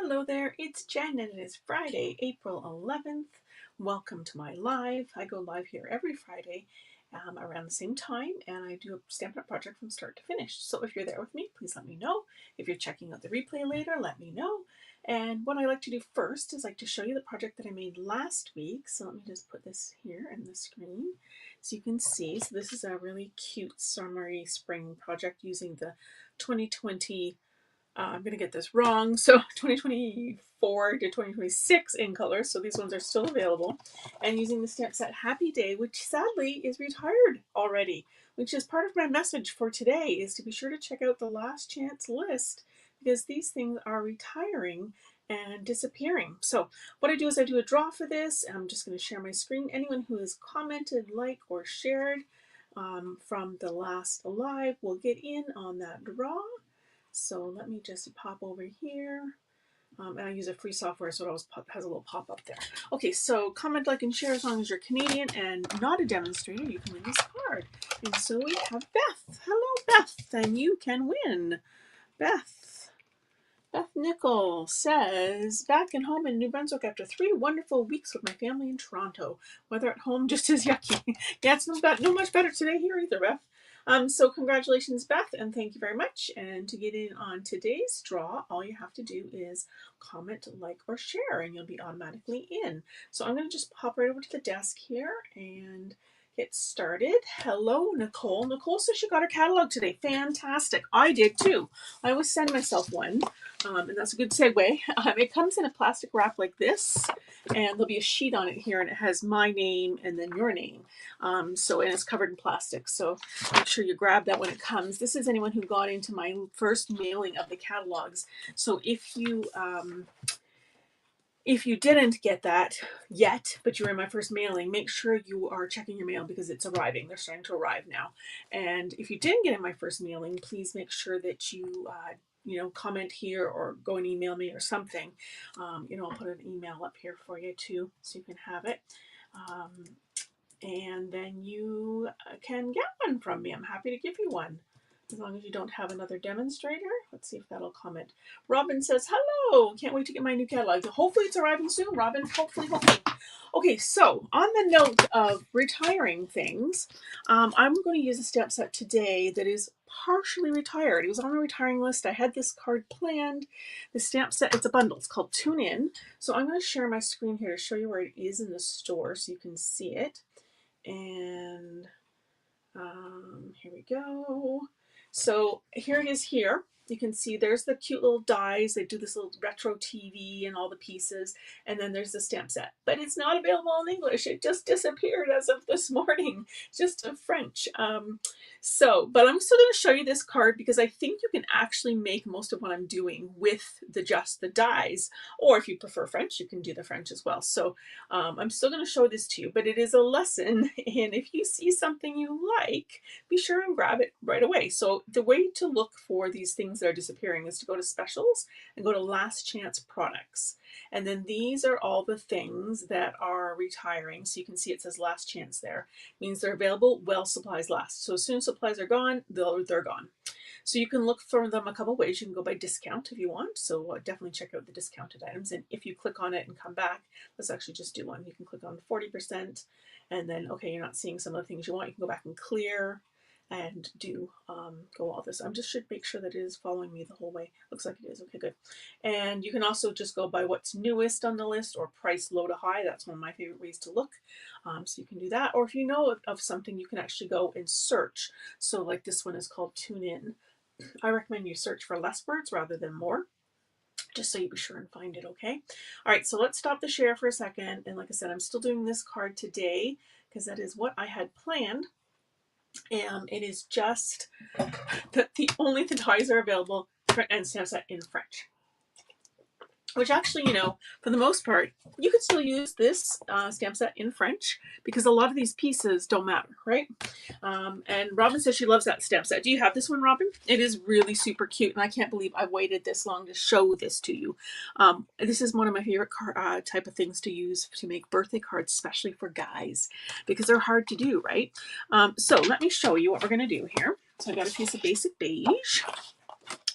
Hello there, it's Jen and it is Friday, April 11th. Welcome to my live. I go live here every Friday around the same time, and I do a Stampin' Up! Project from start to finish. So if you're there with me, please let me know. If you're checking out the replay later, let me know. And what I like to do first is like to show you the project that I made last week. So let me just put this here in the screen so you can see. So this is a really cute summery spring project using the 2020 I'm going to get this wrong. So 2024 to 2026 in colors. So these ones are still available. And using the stamp set Happy Day, which sadly is retired already, which is part of my message for today, is to be sure to check out the last chance list because these things are retiring and disappearing. So what I do is I do a draw for this. I'm just going to share my screen. Anyone who has commented, liked, or shared from the last live will get in on that draw. So let me just pop over here. And I use a free software, so it always has a little pop-up there. Okay, so comment, like, and share as long as you're Canadian and not a demonstrator. You can win this card. And so we have Beth. Hello, Beth. And you can win. Beth Nickel says, back in home in New Brunswick after 3 wonderful weeks with my family in Toronto. Weather at home just as yucky. Yeah, it's not much better today here either, Beth. So congratulations, Beth, and thank you very much. And to get in on today's draw, all you have to do is comment, like, or share, and you'll be automatically in. So I'm going to just pop right over to the desk here and get started. Hello, Nicole. Nicole says she got her catalog today. Fantastic. I did too. I always send myself one. And that's a good segue. It comes in a plastic wrap like this, and there'll be a sheet on it here, and it has my name and then your name. And it's covered in plastic. So make sure you grab that when it comes. This is anyone who got into my first mailing of the catalogs. So if you didn't get that yet, but you're in my first mailing, make sure you are checking your mail because it's arriving. They're starting to arrive now. And if you didn't get in my first mailing, please make sure that you comment here or go and email me or something. I'll put an email up here for you too, so you can have it. And then you can get one from me. I'm happy to give you one, as long as you don't have another demonstrator. Let's see if that'll comment. Robin says, hello, can't wait to get my new catalog. Hopefully it's arriving soon, Robin. Hopefully. Okay, so on the note of retiring things, I'm going to use a stamp set today that is partially retired. It was on the retiring list. I had this card planned. The stamp set, it's a bundle. It's called Tune In. So I'm going to share my screen here to show you where it is in the store so you can see it. And here we go. So here it is here. You can see there's the cute little dies. They do this little retro TV and all the pieces. And then there's the stamp set. But it's not available in English. It just disappeared as of this morning. Just in French. But I'm still going to show you this card because I think you can actually make most of what I'm doing with just the dies. Or if you prefer French, you can do the French as well. So I'm still going to show this to you. But it is a lesson. And if you see something you like, be sure and grab it right away. So the way to look for these things that are disappearing is to go to specials and go to last chance products. And then these are all the things that are retiring. So you can see it says last chance there. It means they're available while supplies last. So as soon as supplies are gone, they're gone. So you can look for them a couple ways. You can go by discount if you want. So definitely check out the discounted items. And if you click on it and come back, let's actually just do one. You can click on the 40%. And then, okay, you're not seeing some of the things you want. You can go back and clear and do go all this. I just should make sure that it is following me the whole way. Looks like it is. Okay, good. And you can also just go by what's newest on the list or price low to high. That's one of my favorite ways to look. So you can do that. Or if you know of something, you can actually go and search. So like this one is called Tune In. I recommend you search for less words rather than more, just so you be sure and find it, okay? All right, so let's stop the share for a second. And like I said, I'm still doing this card today because that is what I had planned. And it is just that only the dies are available and stamp set in French. Which actually, for the most part, you could still use this stamp set in French because a lot of these pieces don't matter, right? And Robin says she loves that stamp set. Do you have this one, Robin? It is really super cute, and I can't believe I waited this long to show this to you. This is one of my favorite type of things to use to make birthday cards, especially for guys, because they're hard to do, right? So let me show you what we're going to do here. So I got a piece of basic beige.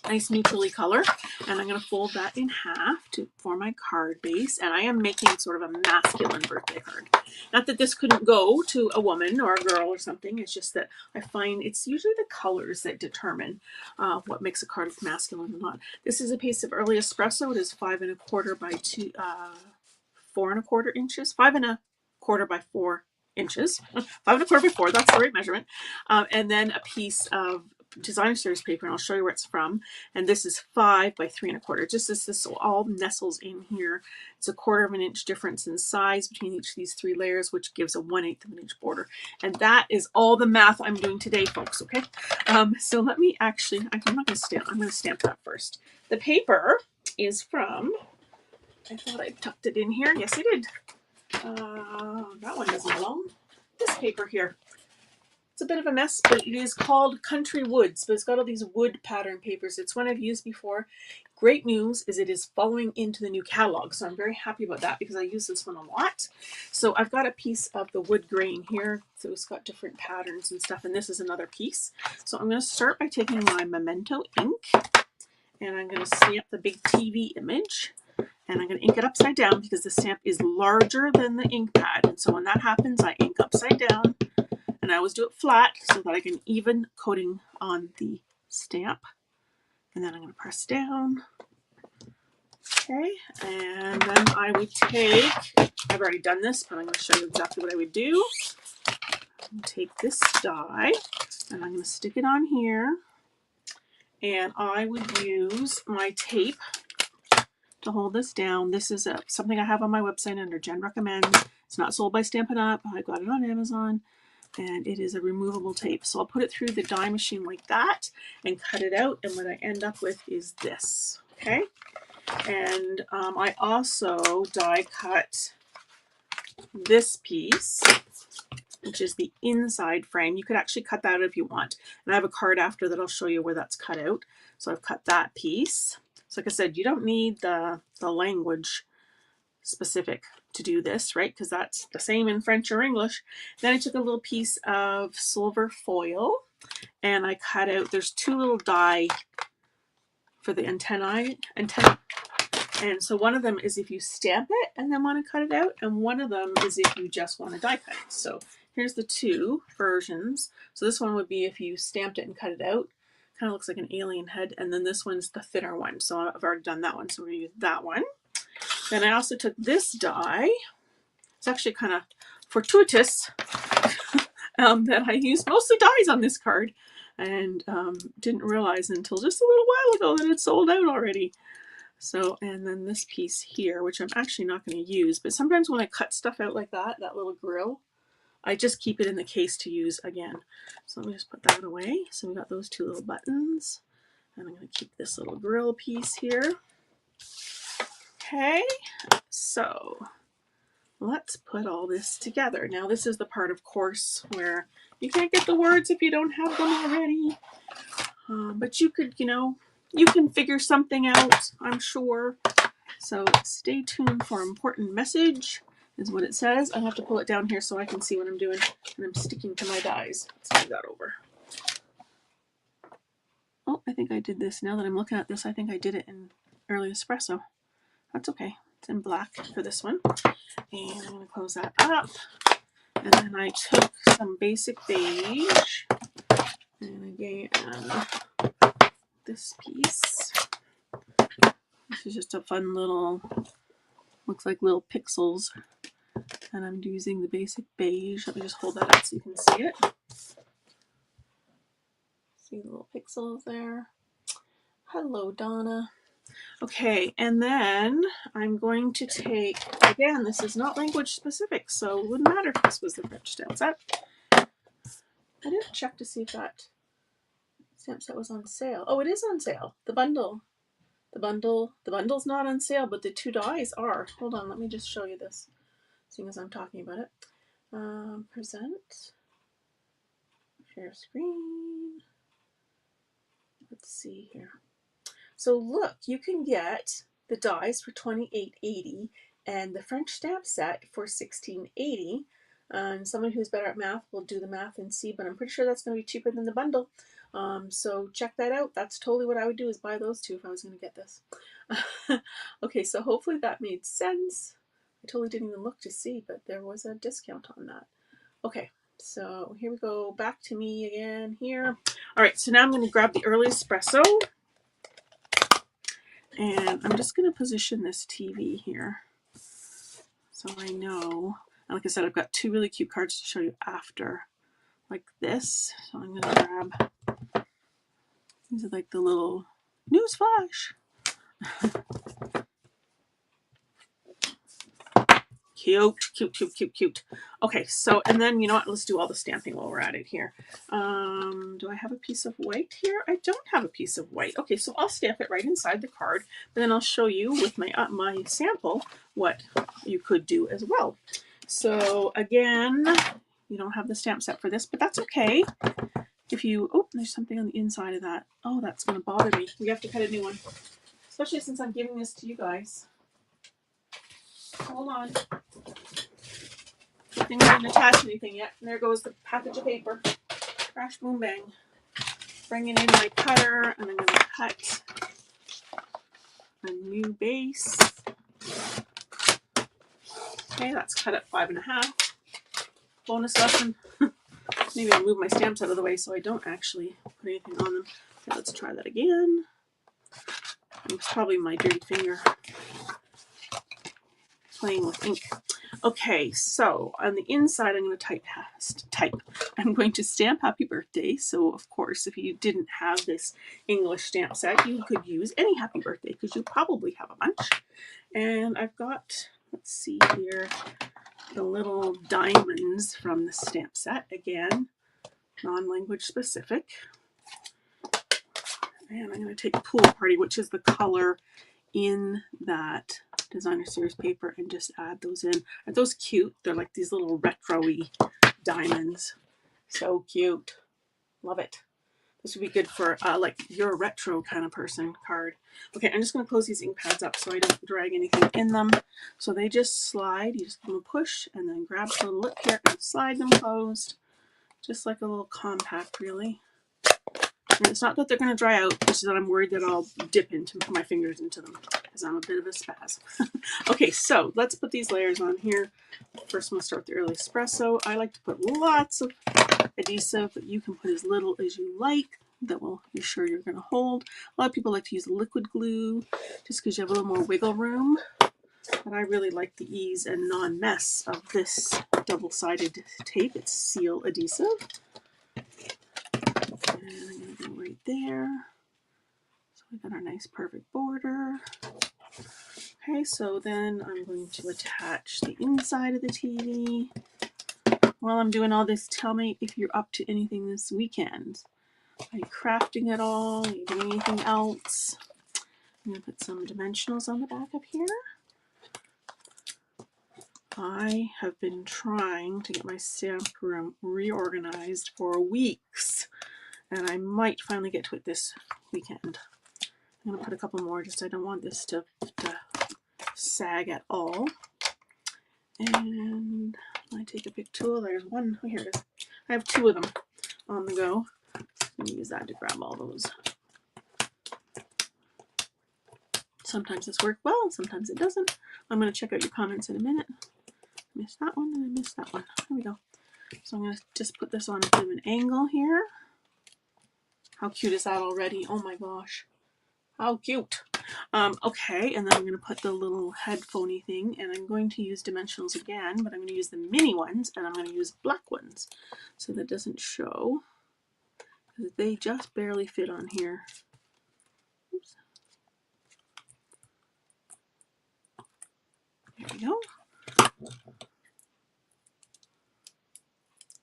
nice neutrally color, and I'm going to fold that in half for my card base, and I am making sort of a masculine birthday card. Not that this couldn't go to a woman or a girl or something, it's just that I find it's usually the colors that determine what makes a card masculine or not. This is a piece of early espresso. It is 5 1/4 by 4 1/4 inches, 5 1/4 by 4 inches, 5 1/4 by 4, that's the right measurement, and then a piece of designer series paper, and I'll show you where it's from. And this is 5 by 3 1/4. Just as this all nestles in here, it's 1/4 of an inch difference in size between each of these 3 layers, which gives a 1/8 of an inch border. And that is all the math I'm doing today, folks. Okay. So let me actually, I'm not going to stamp. I'm going to stamp that first. The paper is from. I thought I tucked it in here. Yes, I did. That one doesn't belong. This paper here. It's a bit of a mess, but it is called Country Woods, but it's got all these wood pattern papers. It's one I've used before. Great news is it is following into the new catalog, so I'm very happy about that because I use this one a lot. So I've got a piece of the wood grain here, so it's got different patterns and stuff, and this is another piece. So I'm going to start by taking my Memento ink, and I'm going to stamp the big TV image. And I'm going to ink it upside down because the stamp is larger than the ink pad. And so when that happens, I ink upside down. And I always do it flat so that I can even coating on the stamp. And then I'm going to press down. Okay. And then I would take, I've already done this, but I'm going to show you exactly what I would do. Take this die and I'm going to stick it on here. And I would use my tape to hold this down. This is something I have on my website under Jen Recommends. It's not sold by Stampin' Up. I got it on Amazon, and it is a removable tape. So I'll put it through the die machine like that and cut it out, and what I end up with is this. Okay, and I also die cut this piece, which is the inside frame. You could actually cut that out if you want, and I have a card after that I'll show you where that's cut out. So I've cut that piece. So like I said, you don't need the language specific to do this, right? Because that's the same in French or English. Then I took a little piece of silver foil and I cut out, there's 2 little die for the antenna. And so one of them is if you stamp it and then want to cut it out, and one of them is if you just want to die cut it. So here's the 2 versions. So this one would be if you stamped it and cut it out. Kind of looks like an alien head. And then this one's the thinner one. So I've already done that one. So we're going to use that one. Then I also took this die. It's actually kind of fortuitous that I used mostly dies on this card. And didn't realize until just a little while ago that it sold out already. So, and then this piece here, which I'm actually not going to use. But sometimes when I cut stuff out like that, that little grill, I just keep it in the case to use again. So let me just put that away. So we got those 2 little buttons. And I'm going to keep this little grill piece here. Okay, so let's put all this together. Now this is the part, of course, where you can't get the words if you don't have them already. But you could, you can figure something out, I'm sure. So stay tuned for important message is what it says. I have to pull it down here so I can see what I'm doing. And I'm sticking to my dies. Let's move that over. Oh, I think I did this. Now that I'm looking at this, I think I did it in early espresso. That's okay. It's in black for this one. And I'm going to close that up. And then I took some basic beige. And again, this piece. This is just a fun little, looks like little pixels. And I'm using the basic beige. Let me just hold that up so you can see it. See the little pixels there. Hello, Donna. Okay, and then I'm going to take, again, this is not language specific, so it wouldn't matter if this was the French stamp set. I didn't check to see if that stamp set was on sale. Oh, it is on sale. The bundle's not on sale, but the 2 dies are. Hold on, let me just show you this, seeing as I'm talking about it. Present, share screen. Let's see here. So look, you can get the dies for $28.80 and the French stamp set for $16.80. Someone who's better at math will do the math and see, but I'm pretty sure that's going to be cheaper than the bundle. So check that out. That's totally what I would do, is buy those two if I was going to get this. Okay, so hopefully that made sense. I totally didn't even look to see, but there was a discount on that. Okay, so here we go. Back to me again here. All right, so now I'm going to grab the early espresso. And I'm just going to position this TV here so I know. And like I said, I've got two really cute cards to show you after, like this. So I'm going to grab, these are like the little news flash. Cute, cute, cute, cute, cute. Okay, so, and then, you know what, let's do all the stamping while we're at it here. Do I have a piece of white here? I don't have a piece of white. Okay, so I'll stamp it right inside the card, but then I'll show you with my my sample what you could do as well. So again, you don't have the stamp set for this, but that's okay. If you, oh, there's something on the inside of that. Oh, that's going to bother me. We have to cut a new one, especially since I'm giving this to you guys. Hold on. I didn't attach anything yet. And there goes the package of paper. Crash, boom, bang. Bringing in my cutter, and I'm going to cut a new base. Okay, that's cut at 5.5. Bonus lesson. Maybe I'll move my stamps out of the way so I don't actually put anything on them. Okay, let's try that again. It's probably my dirty finger playing with ink. Okay, so on the inside, I'm going to type. I'm going to stamp happy birthday. So, of course, if you didn't have this English stamp set, you could use any happy birthday because you probably have a bunch. And I've got, let's see here, the little diamonds from the stamp set. Again, non-language specific. And I'm going to take Pool Party, which is the color in that designer series paper, and just add those in. Are those cute? They're like these little retro-y diamonds. So cute. Love it. This would be good for like you're a retro kind of person card. Okay, I'm just going to close these ink pads up so I don't drag anything in them. So they just slide. You just give them a push and then grab the little lip here and slide them closed. Just like a little compact, really. And it's not that they're going to dry out, it's just that I'm worried that I'll dip into my fingers into them because I'm a bit of a spaz. Okay, so let's put these layers on here. First, I'm going to start with the early espresso. I like to put lots of adhesive, but you can put as little as you like. That will be sure you're going to hold. A lot of people like to use liquid glue just because you have a little more wiggle room. But I really like the ease and non-mess of this double-sided tape. It's seal adhesive. And I'm going to go right there. So we got our nice perfect border. Okay, so then I'm going to attach the inside of the TV. While I'm doing all this, tell me if you're up to anything this weekend. Are you crafting at all? Are you doing anything else? I'm going to put some dimensionals on the back of here. I have been trying to get my stamp room reorganized for weeks, and I might finally get to it this weekend. I'm going to put a couple more, just I don't want this to sag at all. And I take a big tool. There's one. Oh, here it is. I have two of them on the go. I'm going to use that to grab all those. Sometimes this works well, sometimes it doesn't. I'm going to check out your comments in a minute. Missed that one and I missed that one. There we go. So I'm going to just put this on a bit of an angle here. How cute is that already? Oh my gosh. How cute. Okay, and then I'm going to put the little headphone-y thing, and I'm going to use dimensionals again, but I'm going to use the mini ones, and I'm going to use black ones, so that doesn't show, because they just barely fit on here. Oops. There we go.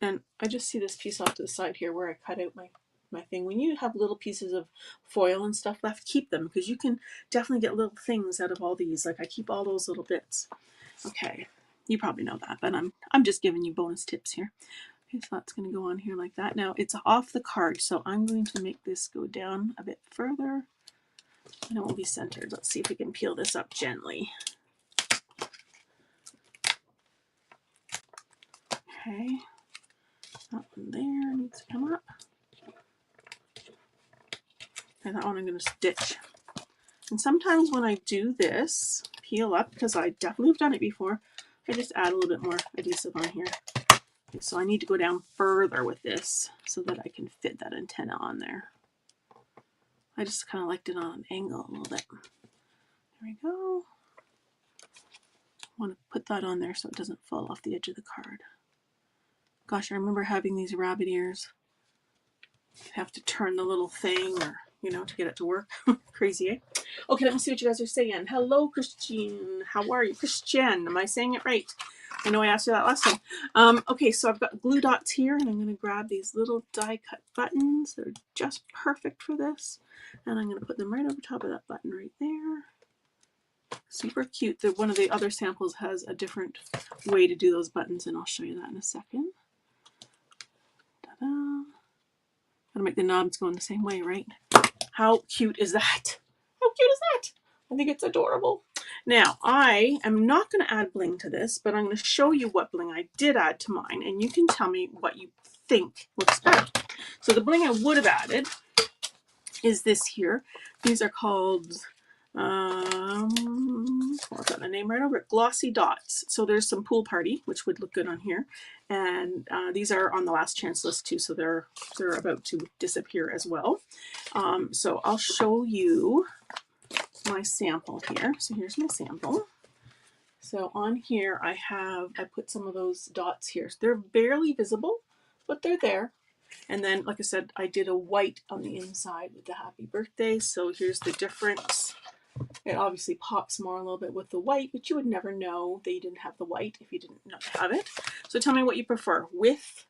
And I just see this piece off to the side here where I cut out my thing. When you have little pieces of foil and stuff left, keep them, because you can definitely get little things out of all these. Like I keep all those little bits. Okay, you probably know that, but I'm just giving you bonus tips here. Okay, so that's going to go on here like that. Now it's off the card, so I'm going to make this go down a bit further, and it won't be centered. Let's see if we can peel this up gently. Okay, that one there needs to come up. And that one I'm going to stitch. And sometimes when I do this, peel up, because I definitely have done it before, I just add a little bit more adhesive on here. Okay, so I need to go down further with this so that I can fit that antenna on there. I just kind of liked it on an angle a little bit. There we go. I want to put that on there so it doesn't fall off the edge of the card. Gosh, I remember having these rabbit ears. You'd have to turn the little thing or, you know, to get it to work. Crazy, eh? Okay, let me see what you guys are saying. Hello, Christine. How are you? Christian, am I saying it right? I know I asked you that last time. Okay, so I've got glue dots here, and I'm going to grab these little die-cut buttons. They're just perfect for this. And I'm going to put them right over top of that button right there. Super cute. One of the other samples has a different way to do those buttons, and I'll show you that in a second. Ta-da. Gotta make the knobs go in the same way, right? How cute is that? How cute is that? I think it's adorable. Now, I am not going to add bling to this, but I'm going to show you what bling I did add to mine, and you can tell me what you think looks better. So the bling I would have added is this here. These are called, I've got the name right over it, Glossy Dots. So there's some Pool Party, which would look good on here. And these are on the last chance list too, so they're about to disappear as well. So I'll show you my sample here. So here's my sample. So on here I put some of those dots here. So they're barely visible, but they're there. And then, like I said, I did a white on the inside with the happy birthday. So here's the difference. It obviously pops more a little bit with the white, but you would never know that you didn't have the white if you didn't have it. So tell me what you prefer, with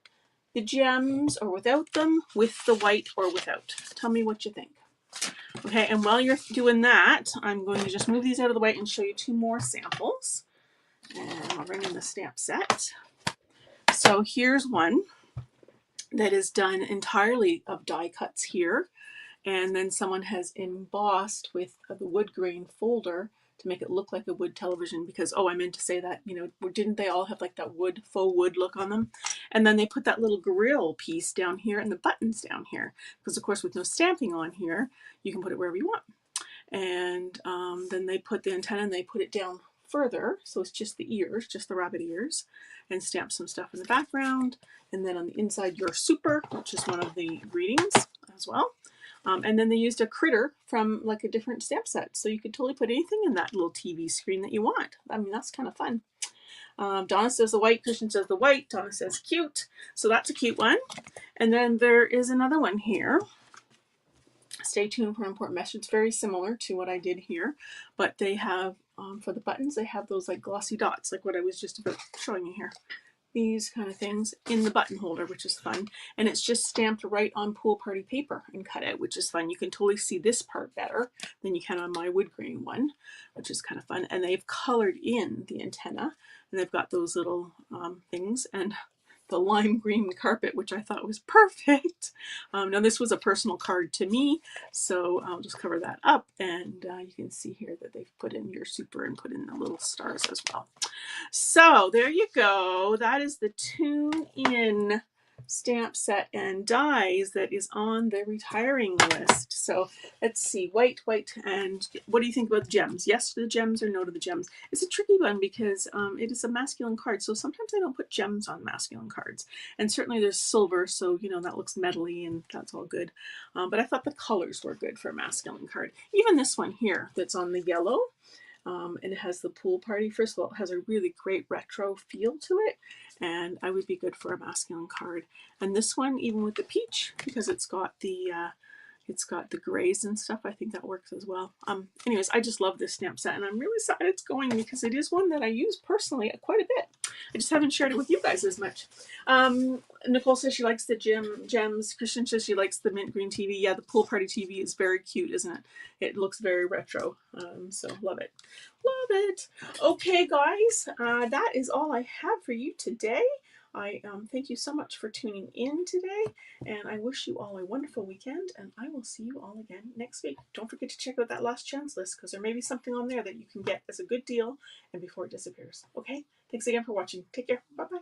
the gems or without them, with the white or without. Tell me what you think. Okay, and while you're doing that, I'm going to just move these out of the way and show you two more samples. And I'll bring in the stamp set. So here's one that is done entirely of die cuts here. And then someone has embossed with the wood grain folder to make it look like a wood television, because, oh, I meant to say that, you know, didn't they all have like that wood, faux wood look on them? And then they put that little grill piece down here and the buttons down here, because of course with no stamping on here, you can put it wherever you want. And then they put the antenna and they put it down further, so it's just the ears, just the rabbit ears, and stamp some stuff in the background. And then on the inside, your super, which is one of the greetings as well. And then they used a critter from like a different stamp set, so you could totally put anything in that little TV screen that you want. I mean, that's kind of fun. Donna says the white, Christian says the white, Donna says cute. So that's a cute one. And then there is another one here. Stay tuned for an important message. Very similar to what I did here, but they have, for the buttons, they have those like glossy dots, like what I was just about showing you here. These kind of things in the button holder, which is fun. And it's just stamped right on Pool Party paper and cut out, which is fun. You can totally see this part better than you can on my wood grain one, which is kind of fun. And they've colored in the antenna, and they've got those little things, and the lime green carpet, which I thought was perfect. Now this was a personal card to me, so I'll just cover that up, and you can see here that they've put in your super and put in the little stars as well. So there you go. That is the Tune In stamp set and dies that is on the retiring list. So let's see, white, and what do you think about the gems? Yes to the gems or no to the gems? It's a tricky one because it is a masculine card, so sometimes I don't put gems on masculine cards. And certainly there's silver, so you know that looks metally and that's all good. But I thought the colors were good for a masculine card. Even this one here that's on the yellow, and it has the Pool Party. First of all, it has a really great retro feel to it, and I would be good for a masculine card. And this one, even with the peach, because it's got the grays and stuff, I think that works as well. Anyways, I just love this stamp set, and I'm really sad it's going because it is one that I use personally quite a bit. I just haven't shared it with you guys as much. Nicole says she likes the gems. Christian says she likes the mint green TV. Yeah, the Pool Party TV is very cute, isn't it? It looks very retro, so love it. Love it. Okay, guys, that is all I have for you today. I thank you so much for tuning in today, and I wish you all a wonderful weekend, and I will see you all again next week. Don't forget to check out that last chance list, because there may be something on there that you can get as a good deal and before it disappears. Okay? Thanks again for watching. Take care. Bye-bye.